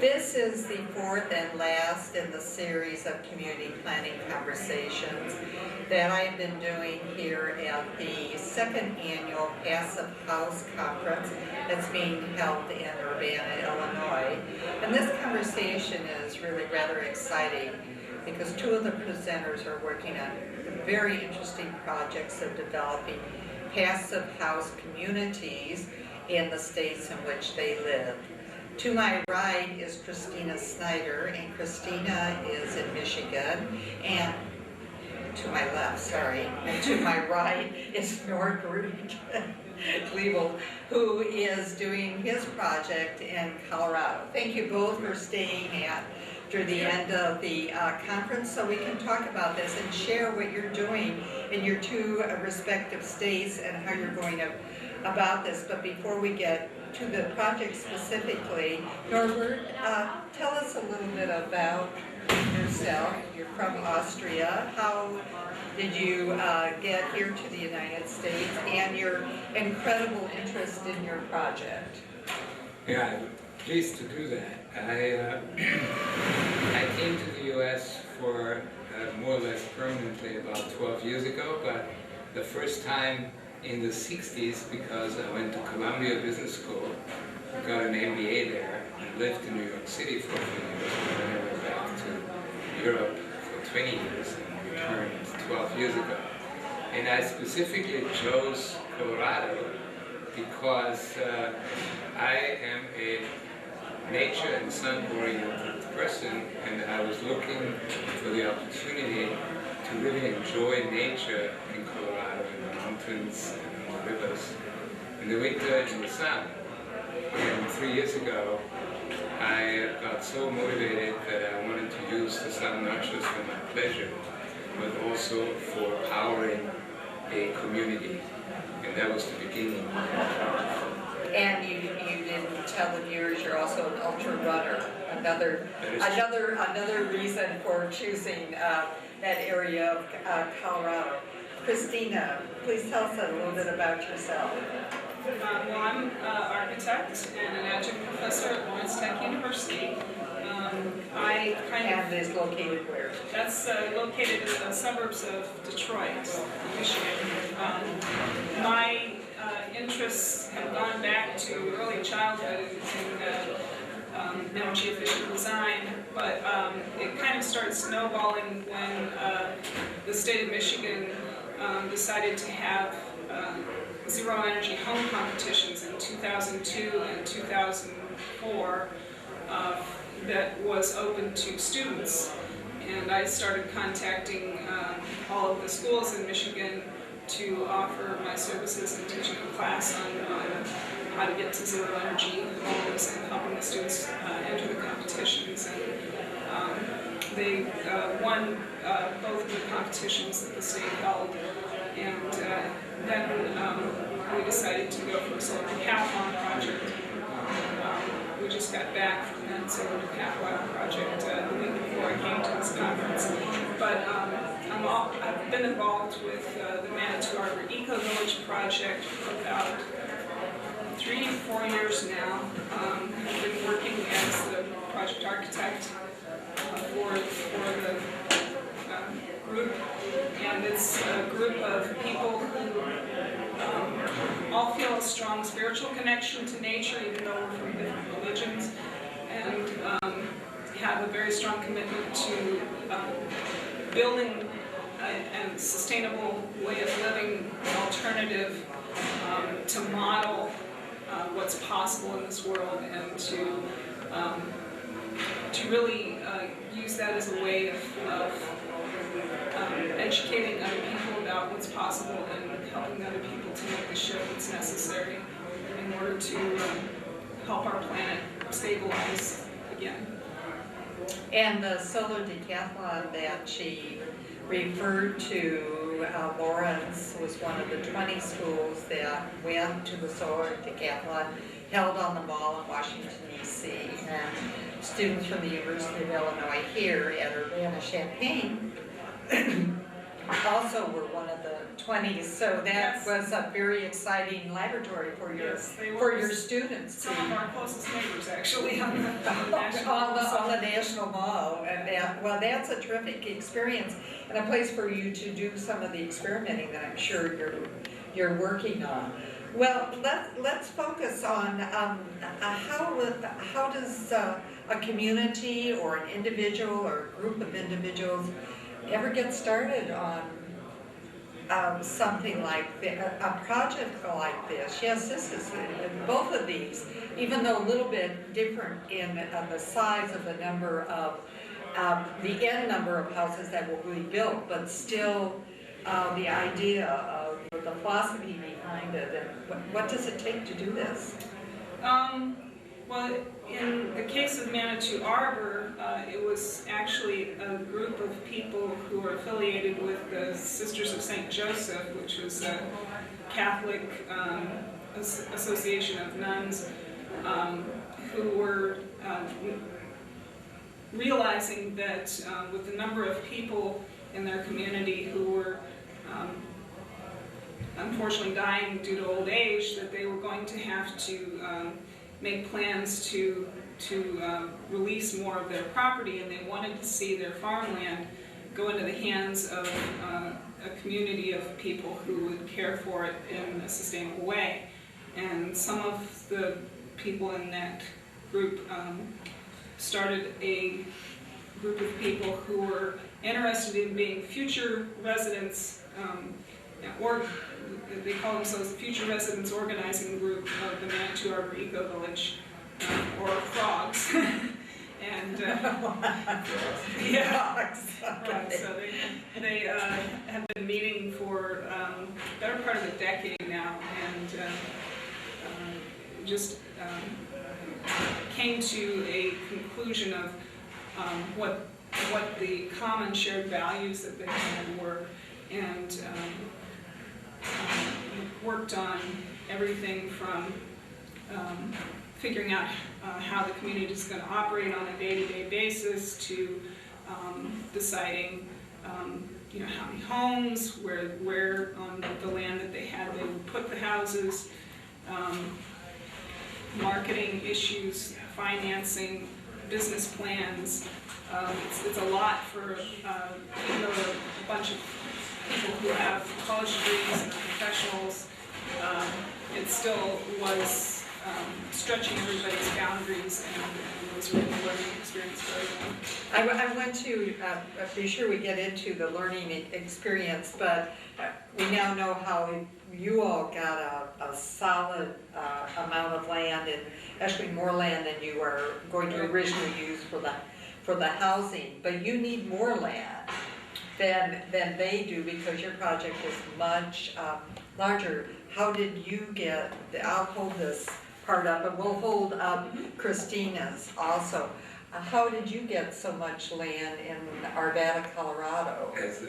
This is the fourth and last in the series of community planning conversations that I've been doing here at the second annual Passive House Conference that's being held in Urbana, Illinois. And this conversation is really rather exciting because two of the presenters are working on very interesting projects of developing passive house communities in the states in which they live. To my right is Christina Snyder, and Christina is in Michigan, and to my left, sorry, and to my right is Norbert Kleble, who is doing his project in Colorado. Thank you both for staying through the end of the conference so we can talk about this and share what you're doing in your two respective states and how you're going about this. But before we get to the project specifically, Norbert, tell us a little bit about yourself. You're from Austria. How did you get here to the United States and your incredible interest in your project? Yeah, I'm pleased to do that. I came to the U.S. for more or less permanently about 12 years ago, but the first time in the 60s because I went to Columbia Business School, got an MBA there, and lived in New York City for a few years, and then I went back to Europe for 20 years and returned 12 years ago. And I specifically chose Colorado because I am a nature and sun-oriented person, and I was looking for the opportunity to really enjoy nature in Colorado, in the mountains and the rivers, in the winter in the sun. And 3 years ago, I got so motivated that I wanted to use the sun not just for my pleasure, but also for powering a community. And that was the beginning. And you didn't tell the viewers you're also an ultra runner. Another reason for choosing that area of Colorado. Christina, please tell us a little bit about yourself. Well, I'm an architect and an adjunct professor at Lawrence Tech University. And is located where? That's located in the suburbs of Detroit, Michigan. My interests have gone back to early childhood in energy efficient design, but it kind of started snowballing when the state of Michigan decided to have zero energy home competitions in 2002 and 2004 that was open to students. And I started contacting all of the schools in Michigan to offer my services and teaching a class on how to get to zero energy homes and helping the students enter the competitions. And they won both of the competitions that the state held. And then we decided to go for a solar decathlon project. We just got back from that solar decathlon project the week before I came to this conference. But I've been involved with the Manitou Arbor Eco Village project for about 3 to 4 years now. I've been working as the project architect for the group, and it's a group of people who all feel a strong spiritual connection to nature, even though we're from different religions, and have a very strong commitment to building a sustainable way of living, an alternative to model what's possible in this world, and to really use that as a way of educating other people about what's possible and helping other people to make the shift that's necessary in order to help our planet stabilize again. And the solar decathlon that she referred to, Lawrence was one of the 20 schools that went to the solar decathlon held on the Mall in Washington, D.C. And students from the University of Illinois here at Urbana-Champaign also were one of the 20s, so that was a very exciting laboratory for your students. Some of our closest neighbors, actually, on the national on the National Mall, and well, that's a terrific experience, and a place for you to do some of the experimenting that I'm sure you're working on. Well, let's focus on how does a community or an individual or a group of individuals ever get started on something like a project like this? Yes, this is both of these, even though a little bit different in the size of the number of the end number of houses that will be built, but still the idea of the philosophy behind it, and what does it take to do this? Well, in the case of Manitou Arbor, it was actually a group of people who were affiliated with the Sisters of St. Joseph, which was a Catholic association of nuns, who were realizing that with the number of people in their community who were unfortunately dying due to old age, that they were going to have to make plans to release more of their property, and they wanted to see their farmland go into the hands of a community of people who would care for it in a sustainable way. And some of the people in that group started a group of people who were interested in being future residents, or they call themselves the Future Residents Organizing Group of the Manitou Arbor Eco Village, or Frogs. And yeah, right, so they have been meeting for the better part of a decade now, and just came to a conclusion of what the common shared values that they had were, and worked on everything from figuring out how the community is going to operate on a day-to-day basis to deciding how many homes, where on the land that they had they would put the houses, marketing issues, financing, business plans. It's a lot for even though a bunch of people who have college degrees and are professionals. It still was stretching everybody's boundaries, and it was really a learning experience for everyone. I want to be sure we get into the learning experience, but we now know how you all got a solid amount of land, and actually more land than you were going to originally use for the housing. But you need more land than they do because your project is much larger. How did you get? I'll hold this part up, and we'll hold up Christina's also. How did you get so much land in Arvada, Colorado? As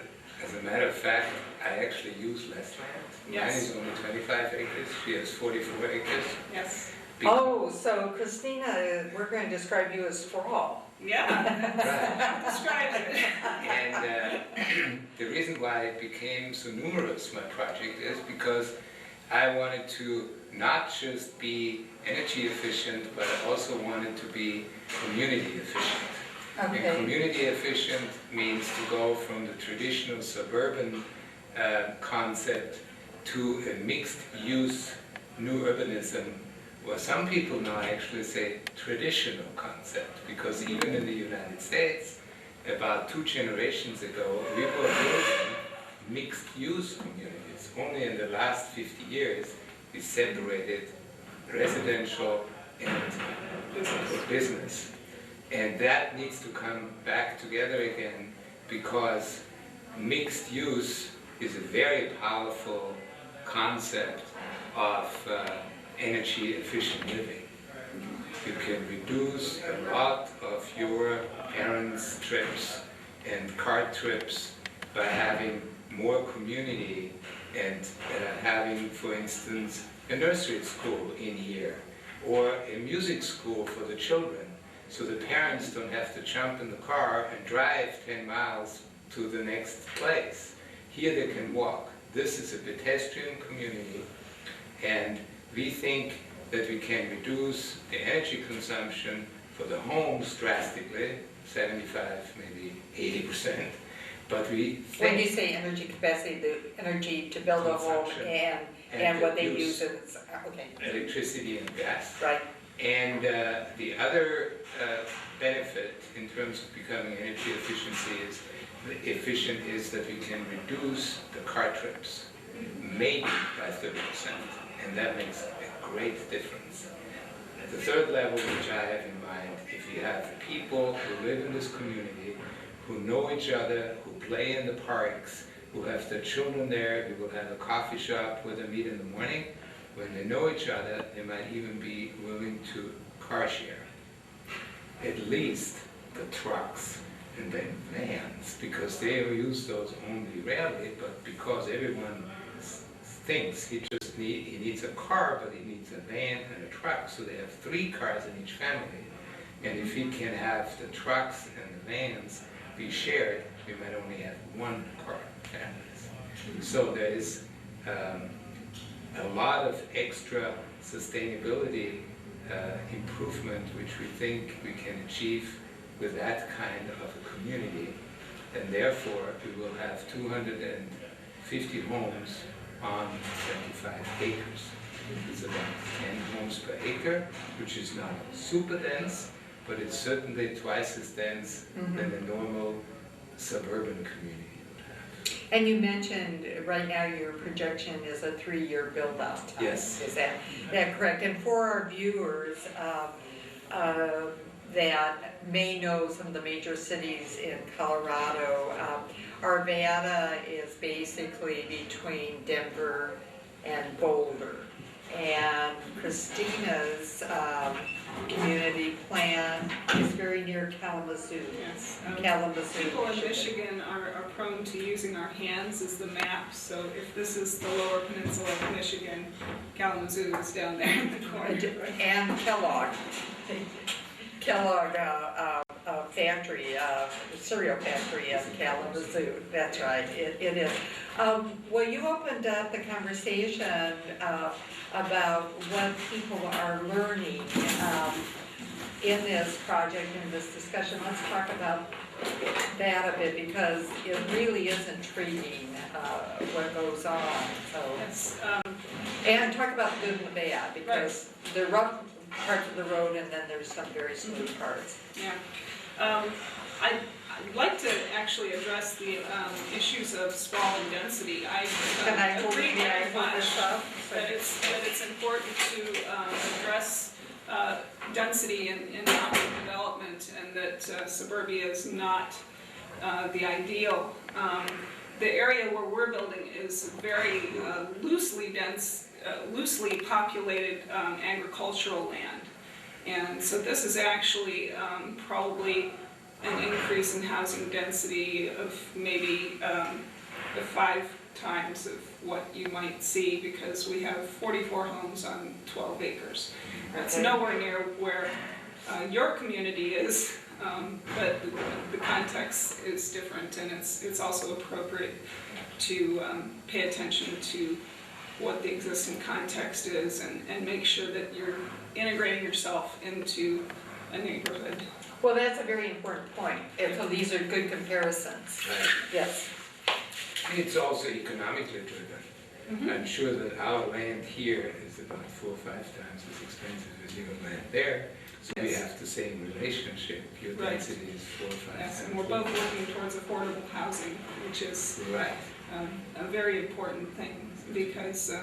a matter of fact, I actually use less land. Yes. Mine is only 25 acres. She has 44 acres. Yes. Oh, so Christina, we're going to describe you as sprawl. Yeah. Right. Describe it. And the reason why it became so numerous, my project, is because I wanted to not just be energy efficient, but I also wanted to be community efficient. Okay. And community efficient means to go from the traditional suburban concept to a mixed use new urbanism, where some people now actually say traditional concept, because even in the United States, about 2 generations ago, we were building mixed use communities. Only in the last 50 years, we separated residential and business. And that needs to come back together again, because mixed use is a very powerful concept of energy efficient living. You can reduce a lot of your parents' trips and car trips by having more community and having, for instance, a nursery school in here, or a music school for the children, so the parents don't have to jump in the car and drive 10 miles to the next place. Here they can walk. This is a pedestrian community, and we think that we can reduce the energy consumption for the homes drastically, 75, maybe 80%. But we When you think say energy capacity, the energy to build a home Consumption. and what they use use is, okay, electricity and gas. right. And the other benefit in terms of becoming energy efficient is that we can reduce the car trips, maybe by 30%, and that makes a great difference. The third level, which I have in mind, if you have people who live in this community, who know each other, who play in the parks, who have their children there, we will have a coffee shop where they meet in the morning. When they know each other, they might even be willing to car share. At least the trucks and the vans, because they use those only rarely, but because everyone thinks he needs a car, but he needs a van and a truck, so they have 3 cars in each family. And if he can have the trucks and the vans be shared, we might only have 1 car families. So there is a lot of extra sustainability improvement which we think we can achieve with that kind of a community, and therefore we will have 250 homes on 25 acres. It's about 10 homes per acre, which is not super dense, but it's certainly twice as dense than a normal suburban community would have. And you mentioned right now your projection is a 3-year build-out time. Yes. Is that correct? And for our viewers that may know some of the major cities in Colorado, Arvada is basically between Denver and Boulder. And Christina's community plan is very near Kalamazoo. Yes. Kalamazoo, People in Michigan are prone to using our hands as the map, so if this is the lower peninsula of Michigan, Kalamazoo is down there in the corner. And Kellogg factory, cereal factory in Kalamazoo. That's right, it is. Well, you opened up the conversation about what people are learning in this project, in this discussion. Let's talk about that a bit, because it really is intriguing what goes on. So, Yes, and talk about the good and the bad, because the rough parts of the road, and then there's some very smooth parts. yeah. I'd like to actually address the issues of sprawl and density. Can I hold agree very much this up? that it's important to address density in housing development, and that suburbia is not the ideal. The area where we're building is very loosely populated agricultural land. And so this is actually probably an increase in housing density of maybe 5 times of what you might see, because we have 44 homes on 12 acres. That's nowhere near where your community is, but the context is different, and it's also appropriate to pay attention to what the existing context is, and make sure that you're integrating yourself into a neighborhood. Well, that's a very important point. And so these are good comparisons. Right. Yes. It's also economically driven. I'm sure that our land here is about 4 or 5 times as expensive as your land there. So we have the same relationship. Your density is 4 or 5 Yes, times. and we're both working towards affordable housing, which is a very important thing, because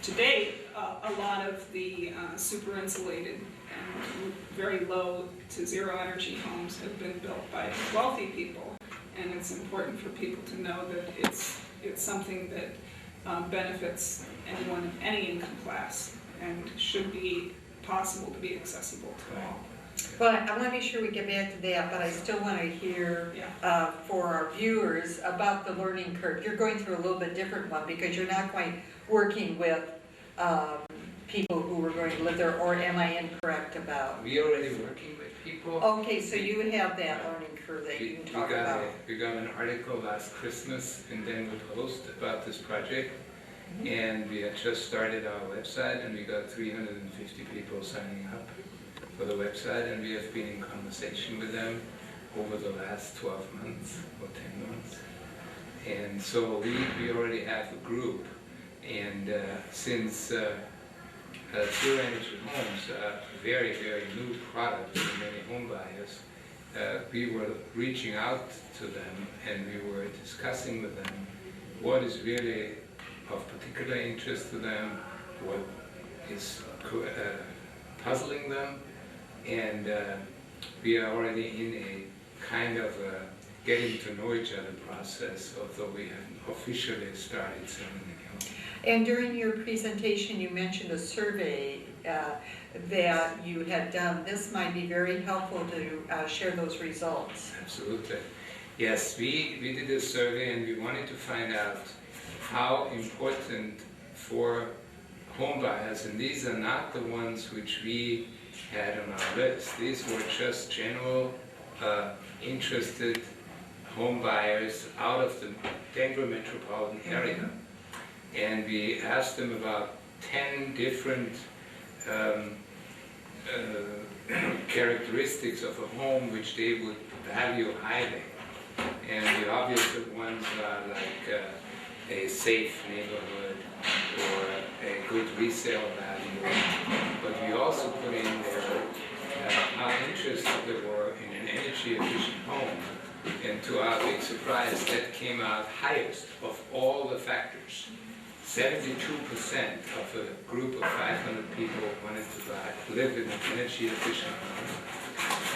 to date, a lot of the super insulated and very low to zero energy homes have been built by wealthy people, and it's important for people to know that it's something that benefits anyone of any income class, and should be possible to be accessible to all. Well, I want to be sure we get back to that, but I still want to hear for our viewers about the learning curve. You're going through a little bit different one, because you're not quite working with people who are going to live there, or am I incorrect about? We're already working with people. Okay, so you have that learning curve that you can talk about. We got an article last Christmas in Denver Post about this project, and we had just started our website, and we got 350 people signing up for the website, and we have been in conversation with them over the last 12 months or 10 months. And so we already have a group, and since Pure Energy Homes are a very, very new product for many home buyers, we were reaching out to them and we were discussing with them what is really of particular interest to them, what is puzzling them, and we are already in a kind of getting to know each other process, although we haven't officially started selling the home. And during your presentation, you mentioned a survey that you had done. This might be very helpful to share those results. Absolutely. Yes, we did a survey and we wanted to find out how important for home buyers, and these are not the ones which we had on our list. These were just general interested home buyers out of the Denver metropolitan area. And we asked them about 10 different characteristics of a home which they would value highly. And the obvious ones are like a safe neighborhood or a good resale value. But we also put in there how interested they were in an energy efficient home. And to our big surprise, that came out highest of all the factors. 72% of a group of 500 people wanted to live in an energy efficient home.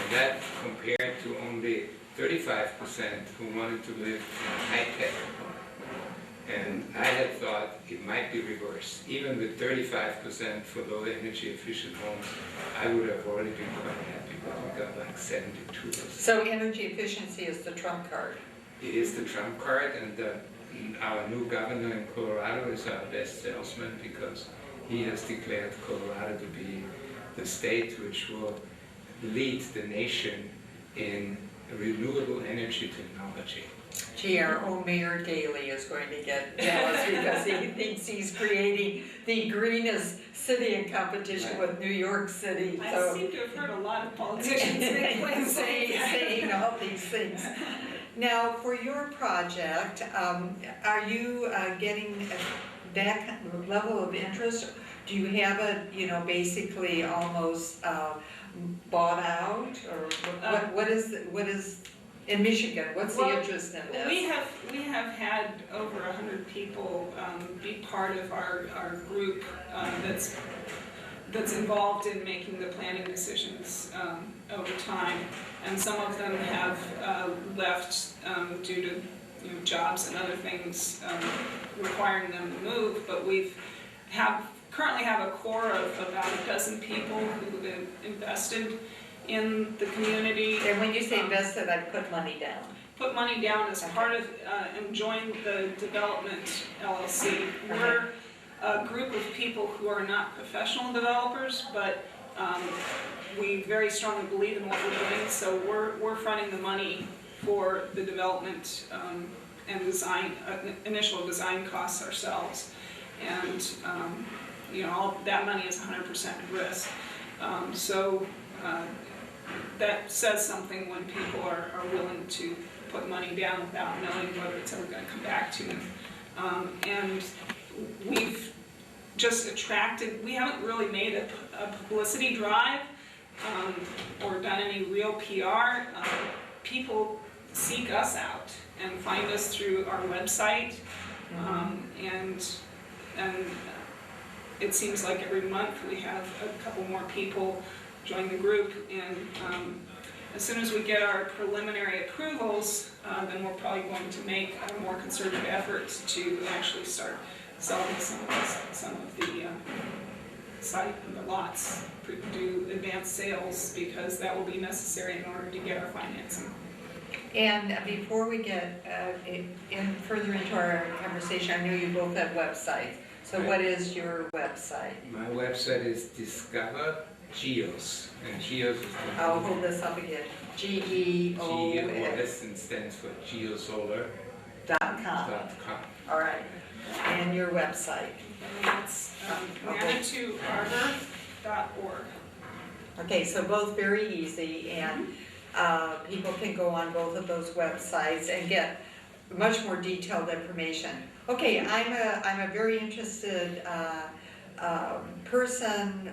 And that compared to only 35% who wanted to live in a high-tech home. And I had thought it might be reversed. Even with 35% for low energy efficient homes, I would have already been quite happy, but we got like 72%. So energy efficiency is the trump card. It is the trump card, and our new governor in Colorado is our best salesman because he has declared Colorado to be the state which will lead the nation in renewable energy technology. Gee, our own Mayor Daley is going to get jealous because he thinks he's creating the greenest city in competition with New York City. I seem to have heard a lot of politicians saying all these things. Now, for your project, are you getting that level of interest? Do you have it, basically almost bought out, or what is in Michigan? What's the interest in this? We have had over 100 people be part of our group that's involved in making the planning decisions over time, and some of them have left due to jobs and other things requiring them to move. But currently have a core of about a dozen people who have invested in the community. And when you say invested, I put money down. Put money down as part of and join the development LLC. We're a group of people who are not professional developers, but we very strongly believe in what we're doing, so we're fronting the money for the development and design, initial design costs ourselves. And all that money is 100% risk. That says something when people are willing to put money down without knowing whether it's ever going to come back to them. And we've just attracted, we haven't really made a publicity drive or done any real PR. People seek us out and find us through our website. And it seems like every month we have a couple more people join the group, and as soon as we get our preliminary approvals, then we're probably going to make a more concerted effort to actually start selling some of the lots, do advanced sales, because that will be necessary in order to get our financing. And before we get further into our conversation, I know you both have websites. So what is your website? My website is Discover Geos, and Geos is I'll hold this up again. GEOS. GEOS, and stands for geosolar.com. All right. And your website? And it's manitouarbor.org. Okay, so both very easy, and people can go on both of those websites and get much more detailed information. Okay, I'm a very interested person,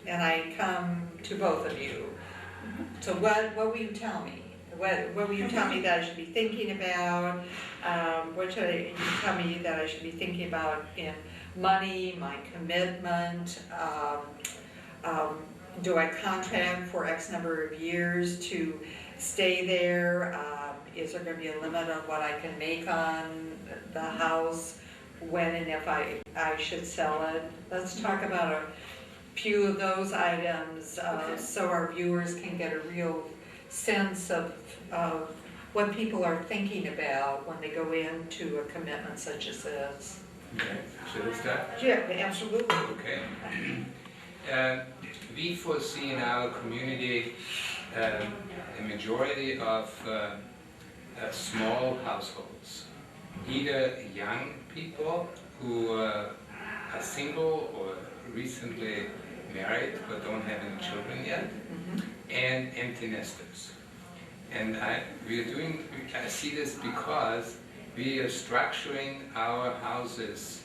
and I come to both of you. So what will you tell me? What will you tell me that I should be thinking about? What should you tell me that I should be thinking about in money, my commitment? Do I contract for X number of years to stay there? Is there gonna be a limit on what I can make on the house? When and if I should sell it? Let's talk about a few of those items, so our viewers can get a real sense of what people are thinking about when they go into a commitment such as this. Okay, should I start? Yeah, absolutely. Okay. We foresee in our community a majority of small households, either young people who are single or recently married but don't have any children yet, and empty nesters. And I see this because we are structuring our houses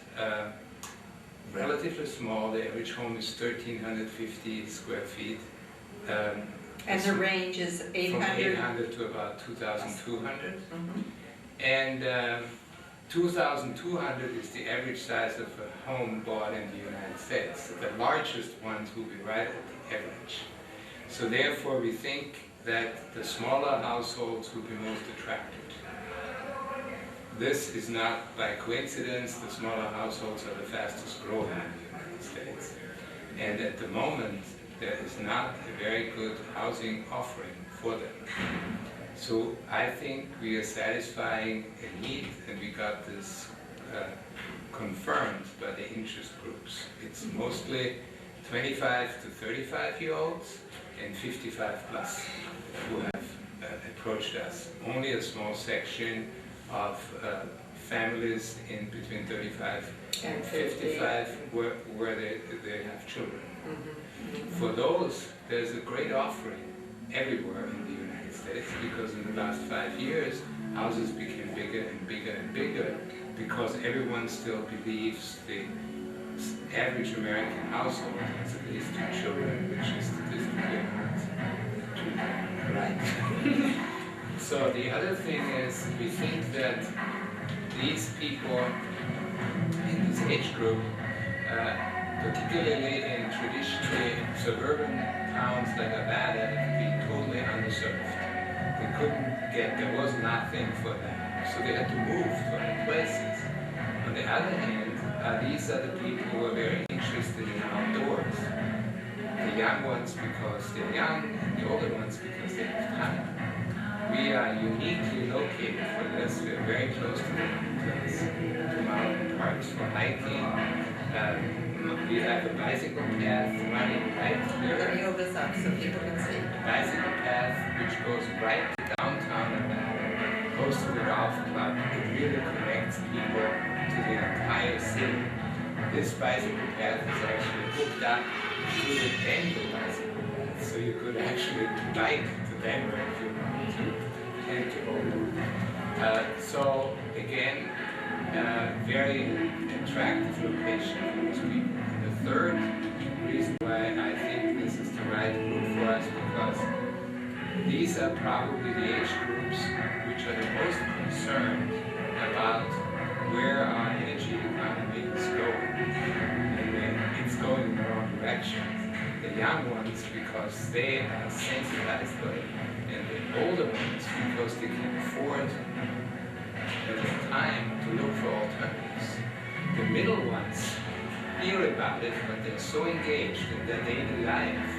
relatively small. The average home is 1,350 square feet. And the range is 800? From 800 to about 2,200. And 2,200 is the average size of a home bought in the United States. The largest ones will be right at the average. So therefore we think that the smaller households will be most attractive. This is not by coincidence. The smaller households are the fastest growing in the United States. And at the moment, there is not a very good housing offering for them. So I think we are satisfying a need, and we got this confirmed by the interest groups. It's mostly 25 to 35-year-olds and 55 plus who have approached us. Only a small section of families in between 35 and 55 where they have children. For those, there's a great offering everywhere in the United States, because in the last 5 years, houses became bigger and bigger and bigger, because everyone still believes the average American household has at least 2 children, which is statistically not right. So the other thing is, we think that these people in this age group, particularly in traditionally suburban towns like Nevada, have been totally underserved. They couldn't get, there was nothing for them, so they had to move to other places. On the other hand, these are the people who are very interested in outdoors. The young ones because they're young, and the older ones because they have time. We are uniquely located for this. We are very close to the mountains, to mountain parks for hiking. We have a bicycle path running right here. Let me hold this up so people can see. A bicycle path which goes right to downtown Nevada, goes to the golf club. It really connects people to the entire city. This bicycle path is actually hooked up to the Denver bicycle path, so you could actually bike to Denver if you wanted to, and to Oakland. So again, very attractive location for these people. And the third reason why I think this is the right group for us, because these are probably the age groups which are the most concerned about where our energy economy is going. And it's going in the wrong direction. The young ones because they are sensitized by it, and the older ones because they can afford the time to look for alternatives. The middle ones hear about it, but they're so engaged in their daily life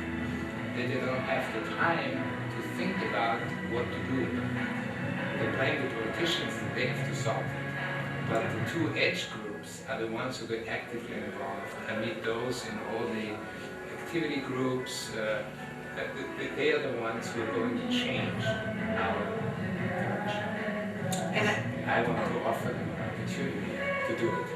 that they don't have the time to think about what to do. They blame the politicians and they have to solve it. But the two edge groups are the ones who get actively involved. I meet those in all the activity groups. They are the ones who are going to change our direction. And I want to offer them an opportunity to to do it.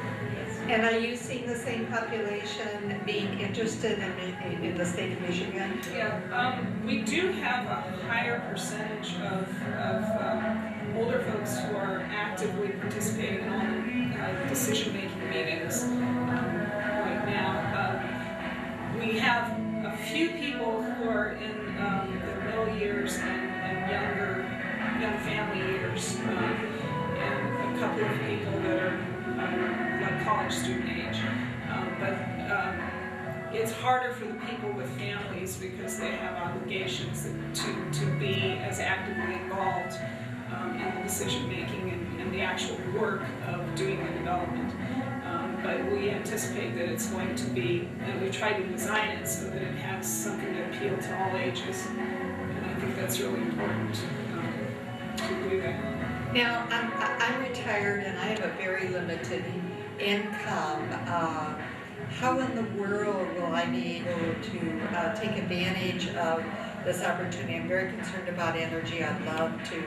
And are you seeing the same population being interested in the state of Michigan? Yeah, we do have a higher percentage of older folks who are actively participating in all the decision-making meetings right now. We have a few people who are in their middle years and young family years, and a couple of people that are like college student age. But it's harder for the people with families because they have obligations to be as actively involved in the decision making and the actual work of doing the development. But we anticipate that it's going to be, and we tried to design it so that it has something to appeal to all ages. And I think that's really important to do that. Now, I'm retired and I have a very limited income. How in the world will I be able to take advantage of this opportunity? I'm very concerned about energy. I'd love to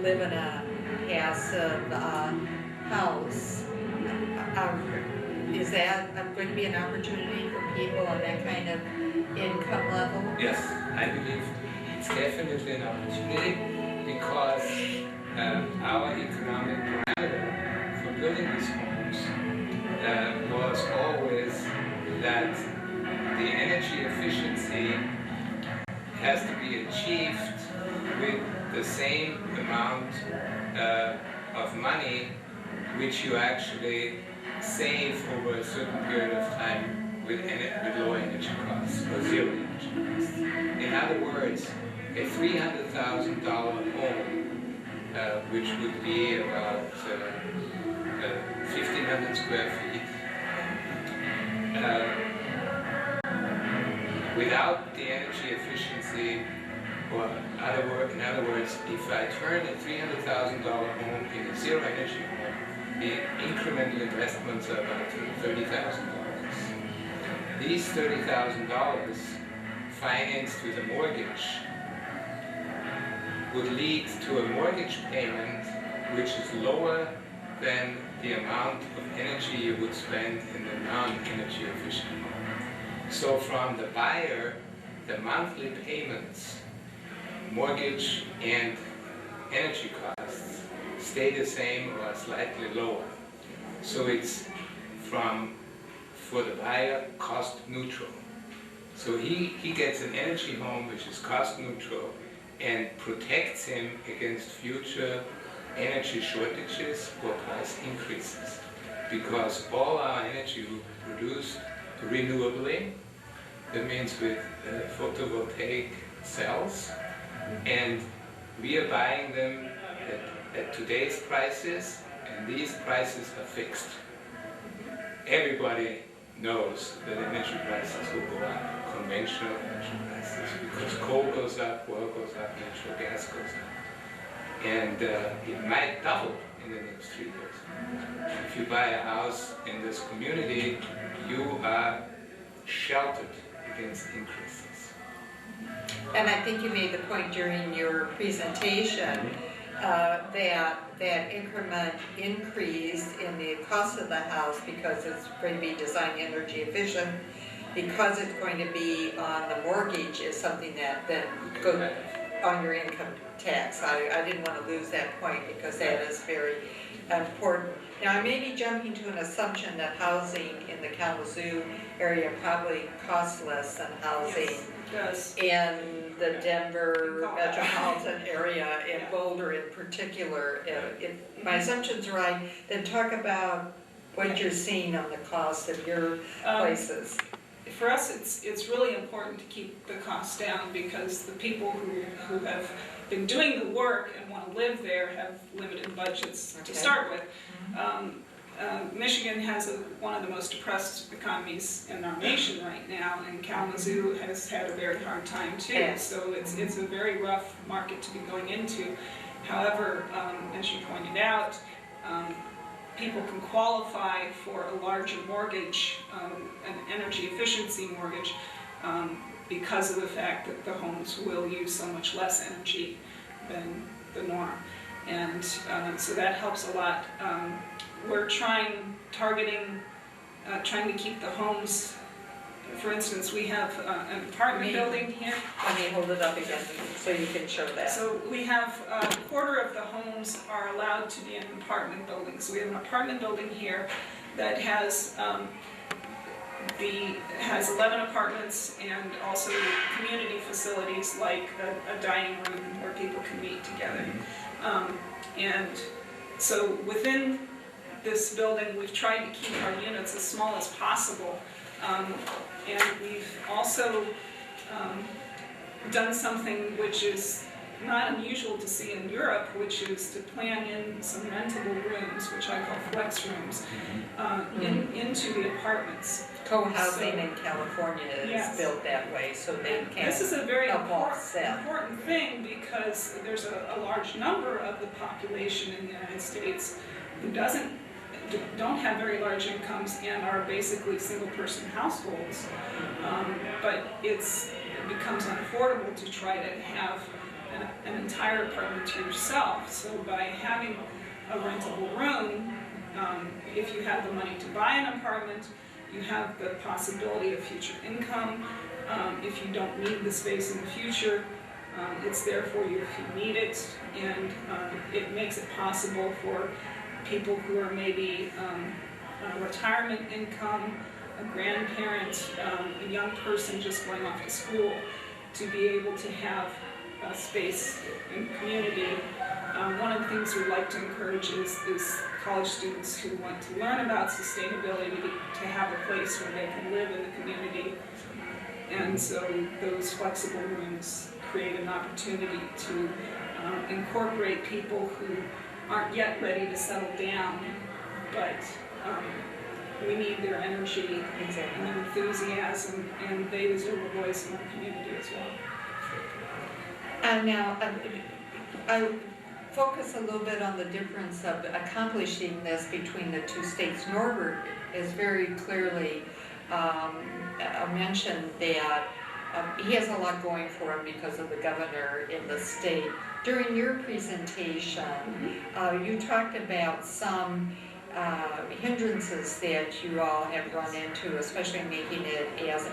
live in a passive house. Is that going to be an opportunity for people on that kind of income level? Yes, I believe it's definitely an opportunity because our economic parameter for building these homes was always that the energy efficiency has to be achieved with the same amount of money which you actually save over a certain period of time with low energy costs or zero energy costs. In other words, a $300,000 home, which would be about 1,500 square feet, without the energy efficiency, or in other words, if I turn a $300,000 home in a zero energy home, the incremental investments are about $30,000. These $30,000 financed with a mortgage would lead to a mortgage payment which is lower than the amount of energy you would spend in the non-energy efficient home. So from the buyer, the monthly payments, mortgage and energy costs, stay the same or slightly lower. So it's for the buyer, cost neutral. So he gets an energy home which is cost neutral and protects him against future energy shortages or price increases. Because all our energy will be produced renewably, that means with photovoltaic cells, and we are buying them at today's prices, and these prices are fixed. Everybody knows that energy prices will go up, conventional energy prices, because coal goes up, oil goes up, natural gas goes up. And it might double in the next 3 years. If you buy a house in this community, you are sheltered against increases. And I think you made the point during your presentation that increment increase in the cost of the house because it's going to be designed energy efficient, because it's going to be on the mortgage, is something that then goes on your income tax. I didn't want to lose that point because that is very important. Now, I may be jumping to an assumption that housing in the Kalamazoo area probably costs less than housing in the Denver metropolitan area, in Boulder in particular. If my assumption's right, then talk about what you're seeing on the cost of your places. For us, it's really important to keep the costs down because the people who have been doing the work and want to live there have limited budgets to start with. Michigan has one of the most depressed economies in our nation right now, and Kalamazoo has had a very hard time too. So it's a very rough market to be going into. However, as you pointed out, people can qualify for a larger mortgage, an energy efficiency mortgage, because of the fact that the homes will use so much less energy than the norm. And so that helps a lot. We're trying to keep the homes, for instance, we have an apartment building here. Let me hold it up again so you can show that. So we have a quarter of the homes are allowed to be in apartment buildings. So we have an apartment building here that has 11 apartments and also community facilities like a dining room where people can meet together. And so within this building, we've tried to keep our units as small as possible. And we've also done something which is not unusual to see in Europe, which is to plan in some rentable rooms, which I call flex rooms, into the apartments. Co-housing in California is built that way, so they can This is a very help offset. important thing because there's a large number of the population in the United States who don't have very large incomes and are basically single-person households. But it becomes unaffordable to try to have an entire apartment to yourself. So by having a rentable room, if you have the money to buy an apartment, you have the possibility of future income. If you don't need the space in the future, it's there for you if you need it, and it makes it possible for people who are maybe retirement income, a grandparent, a young person just going off to school, to be able to have a space in community. One of the things we like to encourage is college students who want to learn about sustainability to have a place where they can live in the community. And so those flexible rooms create an opportunity to incorporate people who aren't yet ready to settle down, but we need their energy and their enthusiasm, and they deserve a voice in our community as well. And now, I focus a little bit on the difference of accomplishing this between the two states. Norbert is very clearly mentioned that he has a lot going for him because of the governor in the state. During your presentation, you talked about some hindrances that you all have run into, especially making it as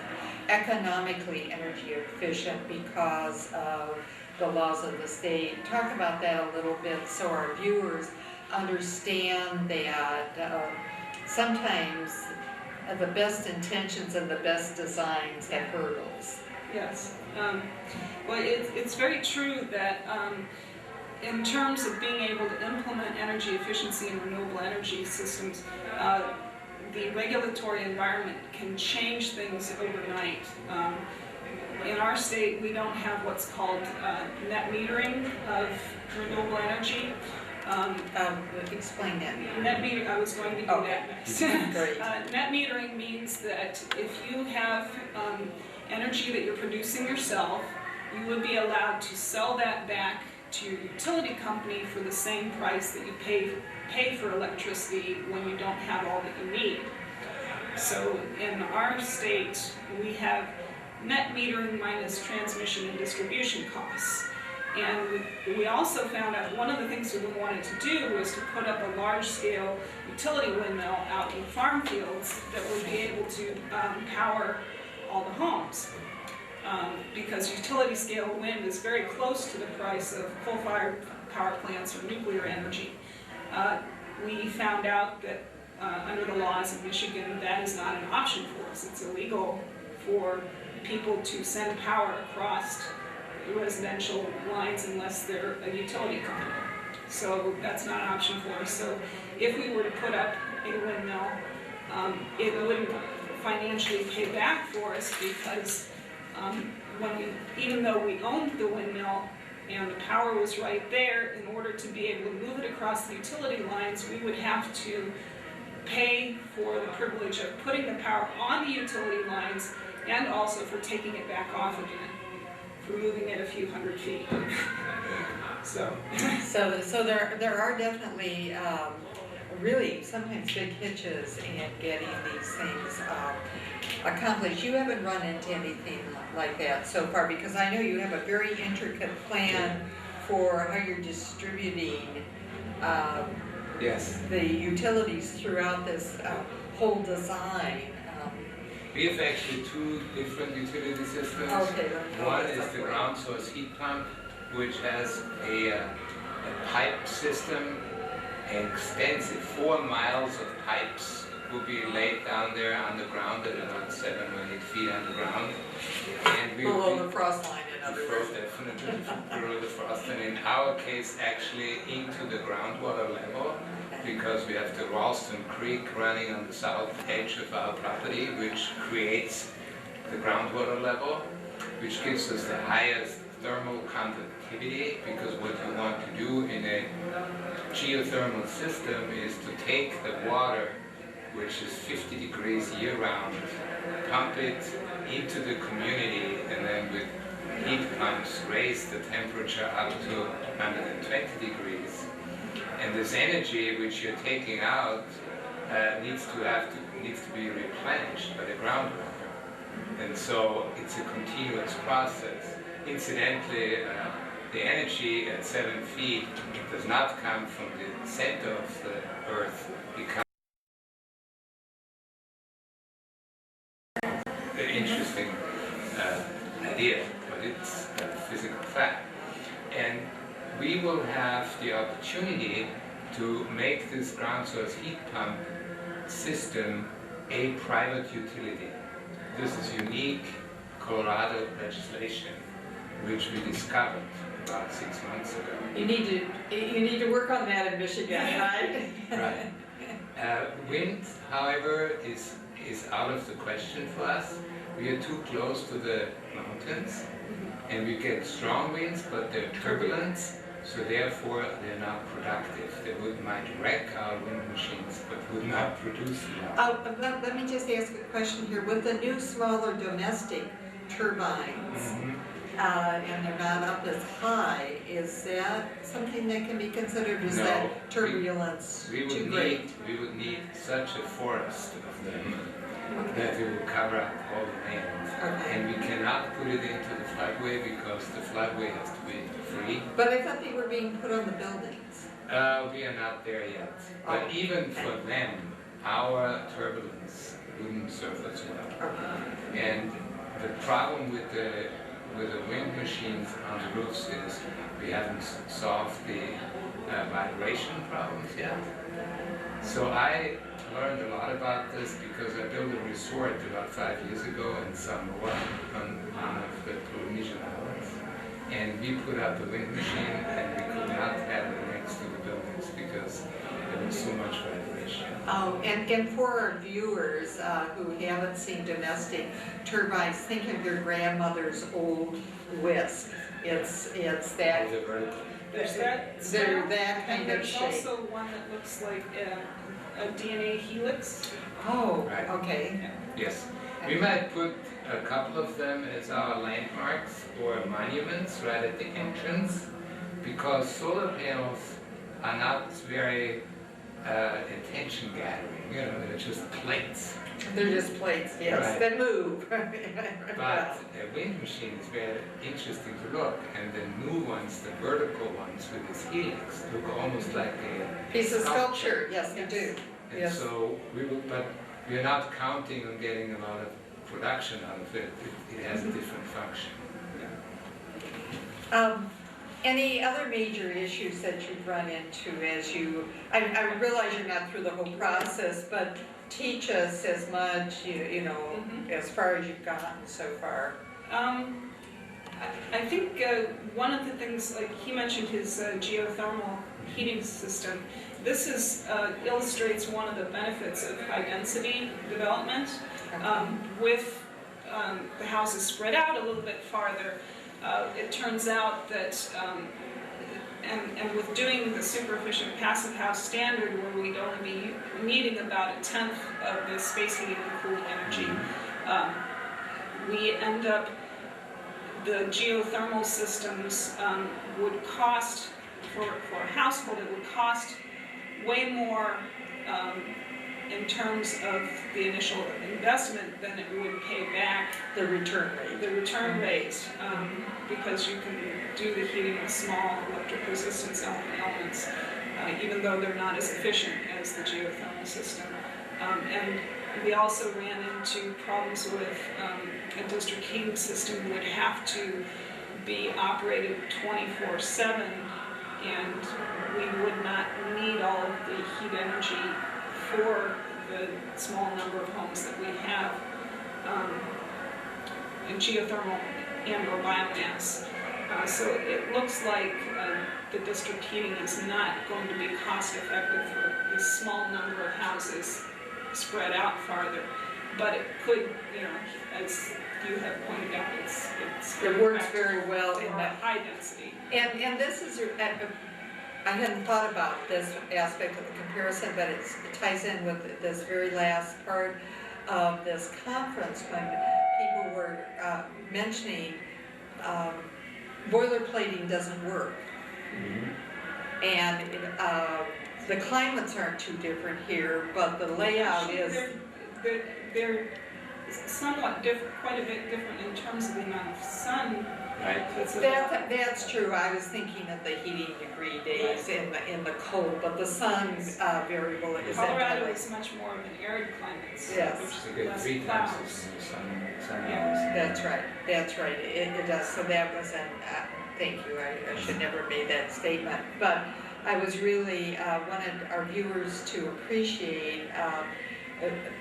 economically energy efficient because of the laws of the state. Talk about that a little bit so our viewers understand that sometimes the best intentions and the best designs have hurdles. Yes. Well, it's very true that in terms of being able to implement energy efficiency and renewable energy systems, the regulatory environment can change things overnight. In our state, we don't have what's called net metering of renewable energy. Explain that. Net metering, I was going to do that next. Great. Net metering means that if you have energy that you're producing yourself, you would be allowed to sell that back to your utility company for the same price that you pay for electricity when you don't have all that you need. So in our state, we have net metering minus transmission and distribution costs. And we also found out one of the things that we wanted to do was to put up a large-scale utility windmill out in farm fields that would be able to power all the homes. Because utility-scale wind is very close to the price of coal-fired power plants or nuclear energy. We found out that under the laws of Michigan, that is not an option for us. It's illegal for people to send power across residential lines unless they're a utility company. So that's not an option for us. So if we were to put up a windmill, it wouldn't financially pay back for us because even though we owned the windmill and the power was right there, in order to be able to move it across the utility lines, we would have to pay for the privilege of putting the power on the utility lines and also for taking it back off again, for moving it a few hundred feet. So there are definitely really sometimes big hitches in getting these things accomplished. You haven't run into anything like that so far, because I know you have a very intricate plan for how you're distributing Yes. the utilities throughout this whole design. We have actually two different utility systems. Okay, One is the ground source heat pump, which has a pipe system, an extensive 4 miles of pipes will be laid down there underground at about 7 or 8 feet underground. And we Below the frost line, in other words. Definitely below the frost, and in our case actually into the groundwater level, because we have the Ralston Creek running on the south edge of our property, which creates the groundwater level, which gives us the highest thermal conductivity, because what you want to do in a geothermal system is to take the water, which is 50 degrees year-round, pump it into the community, and then with heat pumps raise the temperature up to 120 degrees. And this energy which you're taking out needs to be replenished by the groundwater. And so it's a continuous process. Incidentally, the energy at 7 feet does not come from the center of the earth. It comes an interesting idea, but it's a physical fact. And we will have the opportunity to make this ground source heat pump system a private utility. This is unique Colorado legislation, which we discovered about 6 months ago. You need to work on that in Michigan, right? Right. Wind, however, is out of the question for us. We are too close to the mountains, and we get strong winds, but they're turbulent, so therefore they're not productive. They might wreck our wind machines, but would not produce enough. Let me just ask a question here. With the new smaller domestic turbines, and they're not up as high, is that something that can be considered? Is No, that turbulence too great? We would need such a forest of them that it will cover up all the land. Okay. And we cannot put it into the floodway because the floodway has to be free. But I thought they were being put on the buildings. We are not there yet. But even for them, our turbulence wouldn't serve us well. Okay. And the problem with the wind machines on the roofs is we haven't solved the vibration problems yet. So I learned a lot about this because I built a resort about 5 years ago in Samoa on one of the Polynesian islands. And we put up a wind machine and we could not have it next to the buildings because there was so much vibration. And for our viewers who haven't seen domestic turbines, think of your grandmother's old whisk. It's that. The vertical. There's that They're style, that kind and of there's shape. also one that looks like a DNA helix. Oh, Right. okay. Yes. We might put a couple of them as our landmarks or monuments right at the entrance, because solar panels are not very attention gathering. You know, they're just plates. They're just plates, yes, Right. that move. But a wind machine is very interesting to look, and the new ones, the vertical ones with this helix, look almost like a Piece of sculpture, yes, they do. And Yes. so but we are not counting on getting a lot of production out of it. It has a different function. Any other major issues that you've run into as I realize you're not through the whole process, but teach us as much, as far as you've gotten so far. I think one of the things, like he mentioned his geothermal heating system, this illustrates one of the benefits of high density development. With the houses spread out a little bit farther, it turns out that, and with doing the super efficient passive house standard where we'd only be needing about 1/10 of the space heating and cooled energy, we end up, the geothermal systems would cost, for a household, it would cost way more in terms of the initial investment, then it would pay back The return rate. the return rate, because you can do the heating with small electric resistance elements, even though they're not as efficient as the geothermal system. And we also ran into problems with a district heating system would have to be operated 24/7, and we would not need all of the heat energy for the small number of homes that we have in geothermal and or biomass. So it looks like the district heating is not going to be cost effective for this small number of houses spread out farther. But it could, as you have pointed out, It works very well in for that. high density. And this is, I hadn't thought about this aspect of the comparison, but it ties in with this very last part of this conference when people were mentioning boilerplating doesn't work. And the climates aren't too different here, but the layout is. They're somewhat different, quite a bit different in terms of the amount of sun. Right. That's true. I was thinking of the heating degree days in the cold, but the sun variable is. Colorado is much more of an arid climate. Yes. Which So you get less 3 times clouds. the sun Yeah. hours. That's right, it does, so that was thank you, I should never have made that statement, but I was really, wanted our viewers to appreciate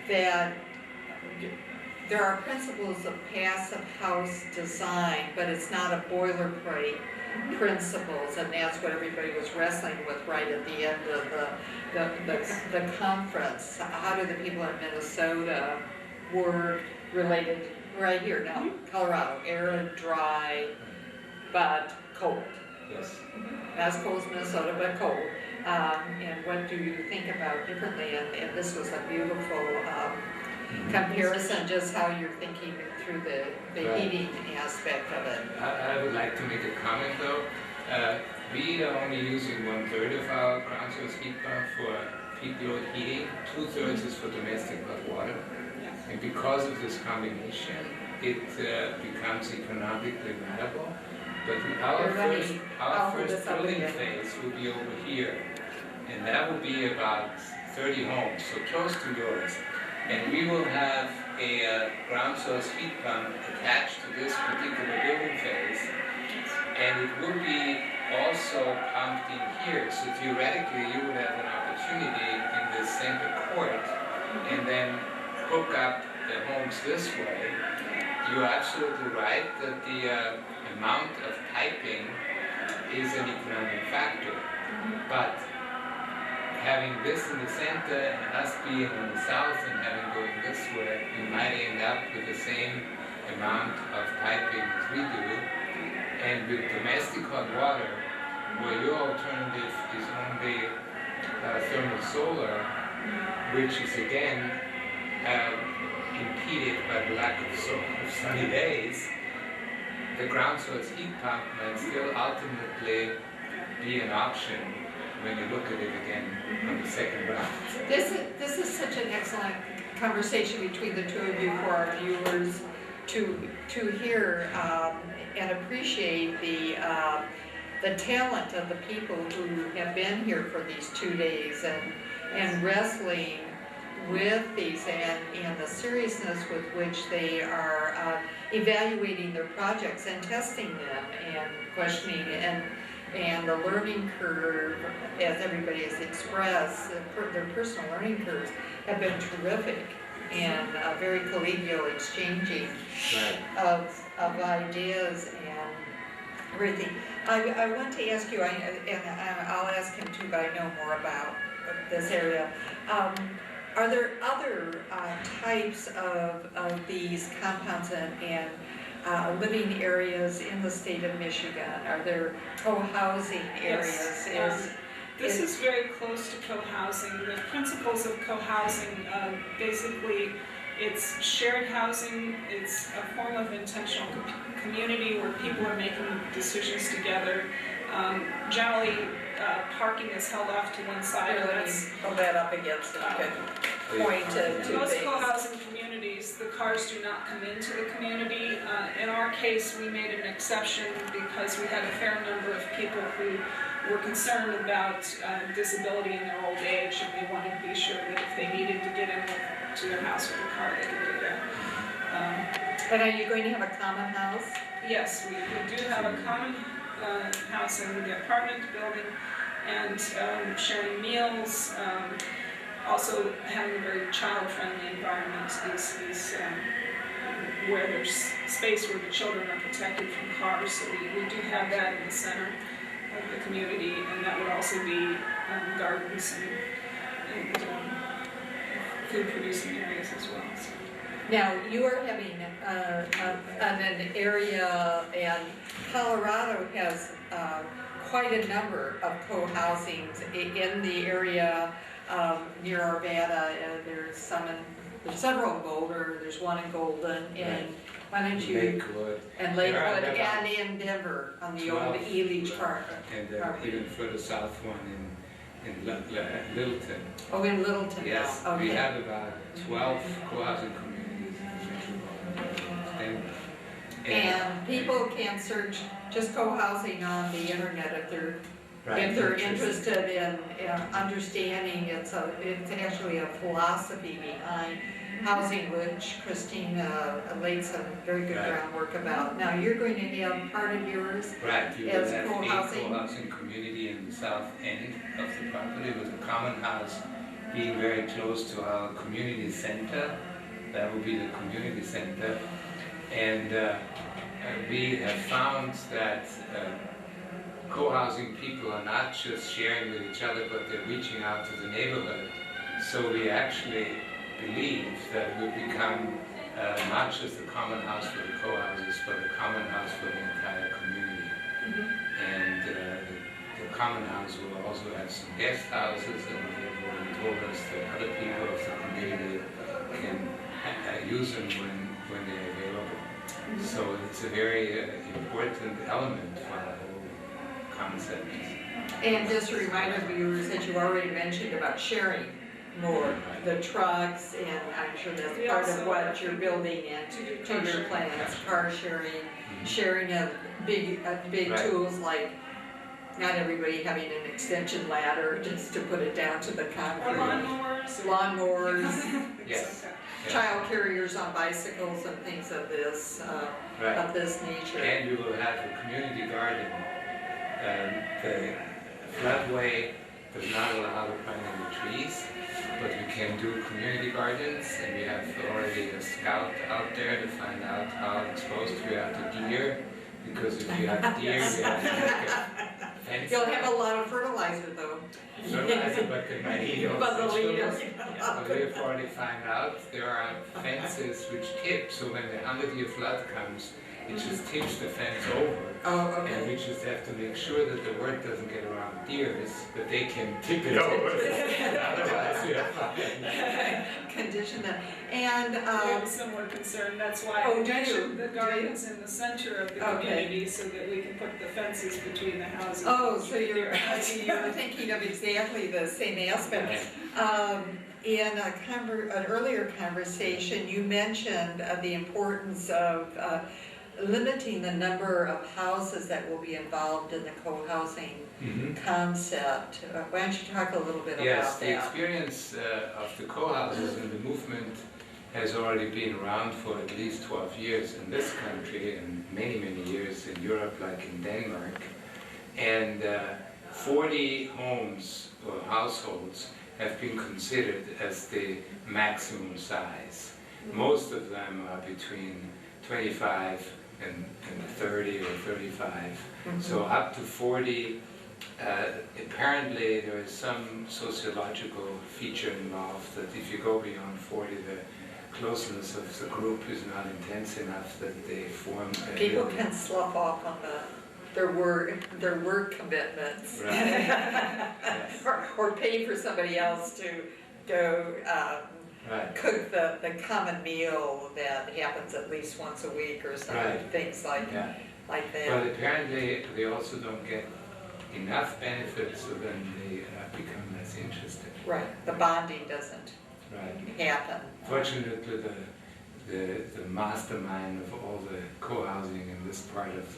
that there are principles of passive house design, but it's not a boilerplate principles, and that's what everybody was wrestling with right at the end of the conference. How do the people in Minnesota work related, right here now, Colorado, arid, dry, but cold. Yes. As cold as Minnesota, but cold. And what do you think about differently? And this was a beautiful comparison, just how you're thinking through the Right. heating aspect of it. I would like to make a comment though. We are only using 1/3 of our ground source heat pump for peak load heating. 2/3 is for domestic hot water. Yeah. And because of this combination, it becomes economically viable. But our I'll hold first this up building again. phase will be over here. And that will be about 30 homes, so close to yours. And we will have a ground source heat pump attached to this particular building phase. And it will be also pumped in here. So theoretically, you would have an opportunity in this center court and then hook up the homes this way. You're absolutely right that the amount of piping is an economic factor. But having this in the center and us being on the south and having going this way, you might end up with the same amount of piping as we do. And with domestic hot water, where your alternative is only thermal solar, which is again impeded by the lack of sunny days, the ground source heat pump might still ultimately be an option when you look at it again on the second round. This is such an excellent conversation between the two of you for our viewers to hear and appreciate the talent of the people who have been here for these 2 days and wrestling with these and the seriousness with which they are evaluating their projects and testing them and questioning and the learning curve, as everybody has expressed, their personal learning curves have been terrific and very collegial exchanging of ideas and everything. I want to ask you, and I'll ask him too, but I know more about this area. Are there other types of these compounds and living areas in the state of Michigan? Are there co-housing areas? Yes. This is very close to co-housing. The principles of co-housing, basically, it's shared housing, it's a form of intentional community where people are making decisions together. Generally, parking is held off to one side, Here, and let me that's hold that up against it, you can point to in two most things. co-housing communities, the cars do not come into the community. In our case, we made an exception because we had a fair number of people who were concerned about disability in their old age, and we wanted to be sure that if they needed to get in to their house with a car, they could do that. And are you going to have a common house? Yes, we do have a common house in the apartment building, and sharing meals, also having a very child-friendly environment is where there's space where the children are protected from cars. So we do have that in the center of the community, and that would also be gardens and food-producing areas as well. So. Now, you are having an area, and Colorado has quite a number of co-housings in the area near Arvada. There's several in Boulder, there's one in Golden, and why don't you? Lakewood. And Lakewood, and in Denver, on the old Ely Park. And even further south one in Littleton. Oh, in Littleton now, Yes, okay. we have about 12 co-housing communities in Metro. And people can search just co-housing on the internet if they're interested in understanding. It's actually a philosophy behind housing, which Christina laid some very good groundwork about. Now, you're going to have part of yours Right, you will as have a co-housing. co-housing community in the south end of the property with a common house being very close to our community center. That will be the community center. And we have found that co-housing people are not just sharing with each other, but they're reaching out to the neighborhood. So we actually believe that it will become not just a common house for the co-houses, but a common house for the entire community. And the common house will also have some guest houses, and they've already told us that other people of the community can use them when they're available. So it's a very important element for the whole concept. And just a reminder, viewers, that you already mentioned about sharing more, the trucks, and I'm sure that's We part of also what you're building into your plans, car sharing of big Right. tools like not everybody having an extension ladder just to put it down to the Or concrete. lawnmowers. Yes. Yeah. Child carriers on bicycles and things of this nature. And you will have a community garden. The floodway does not allow to plant any trees, but we can do community gardens, and we have already a scout out there to find out how exposed we are to deer, because if you have deer, you have to make a fence. You'll have a lot of fertilizer though. Fertilizer, but they might eat all But the they'll eat vegetables. it. But we have already found out there are fences which tip, so when the 100-year flood comes, it just tips the fence over. Oh, And okay. we just have to make sure that the word doesn't get around deers, but they can tip it over. Otherwise, we have fine. Condition that, and, We have a similar concern, that's why Oh, I do you? mentioned the Do you? gardens in the center of the Okay. community so that we can put the fences between the houses. oh, so you're thinking of exactly the same aspect. In an earlier conversation, you mentioned the importance of limiting the number of houses that will be involved in the co-housing concept. Why don't you talk a little bit Yes, about the that? experience of the co-houses and the movement has already been around for at least 12 years in this country and many, many years in Europe, like in Denmark. And 40 homes or households have been considered as the maximum size. Most of them are between 25 and 30 or 35. So up to 40. Apparently there is some sociological feature involved that if you go beyond 40, the closeness of the group is not intense enough that they form a People real- can slough off on their work commitments. Right. Yes. Or pay for somebody else to go Right. cook the common meal that happens at least once a week or something, Right. things like Yeah. that. But apparently they also don't get enough benefits, so then they become less interested. Right, the bonding doesn't Right. happen. Fortunately, the mastermind of all the co-housing in this part of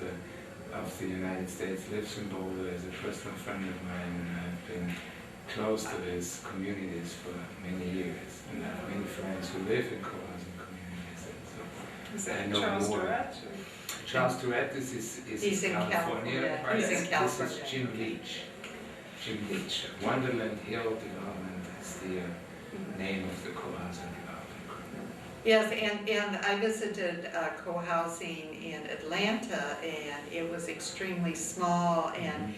the United States lives in Boulder, is a personal friend of mine, and I've been close to his communities for many years, and I have many friends who live in co-housing communities, and so Is I that know Charles more. Durrett? Charles Durrett is He's in California. part. He's in This California. is Jim Leach. Jim Leach. Wonderland Hill Development is the name of the co-housing development group. Yes, and I visited co-housing in Atlanta, and it was extremely small, and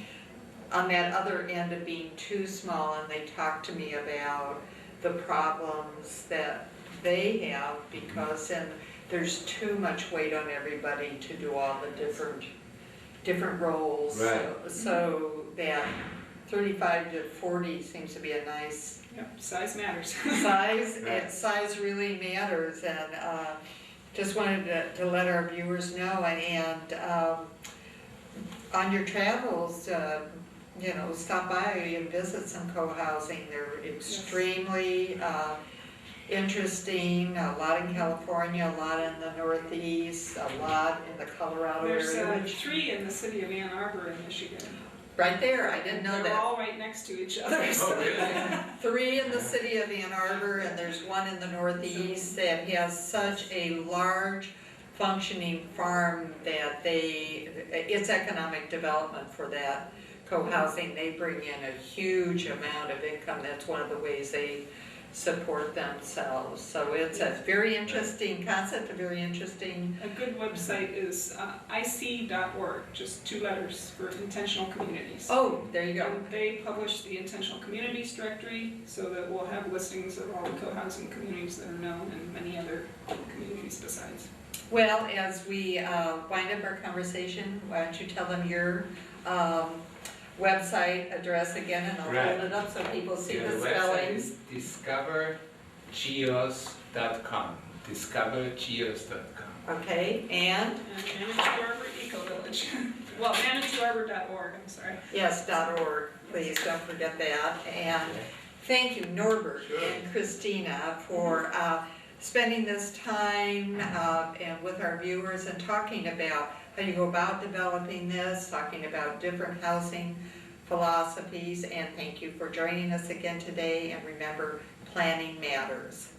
on that other end of being too small, and they talked to me about the problems that they have, because then there's too much weight on everybody to do all the different roles. Right. So that 35 to 40 seems to be a nice Yep, size matters. size. Right. Size really matters, and just wanted to let our viewers know, and on your travels, stop by and visit some co-housing. They're extremely interesting, a lot in California, a lot in the Northeast, a lot in the Colorado There's area. 3 in the city of Ann Arbor in Michigan. Right there, I didn't know They're that. all right next to each other. Oh, really? 3 in the city of Ann Arbor, and there's 1 in the Northeast that has such a large functioning farm that it's economic development for that co-housing. They bring in a huge amount of income. That's one of the ways they support themselves. So it's a very interesting concept, a very interesting. A good website is ic.org, just 2 letters for intentional communities. Oh, there you go. And they publish the intentional communities directory, so that we'll have listings of all the co-housing communities that are known and many other communities besides. Well, as we wind up our conversation, why don't you tell them your website address again, and I'll Right. hold it up so people see Yeah, the website spellings. is discovergeos.com. Discovergeos.com. Okay, and And Manitou Arbor Eco Village. Well, ManitouArbor.org, I'm sorry. yes, .org, please don't forget that. And thank you, Norbert Sure. and Christina, for spending this time and with our viewers and talking about how you go about developing this, talking about different housing philosophies, and thank you for joining us again today, and remember, planning matters.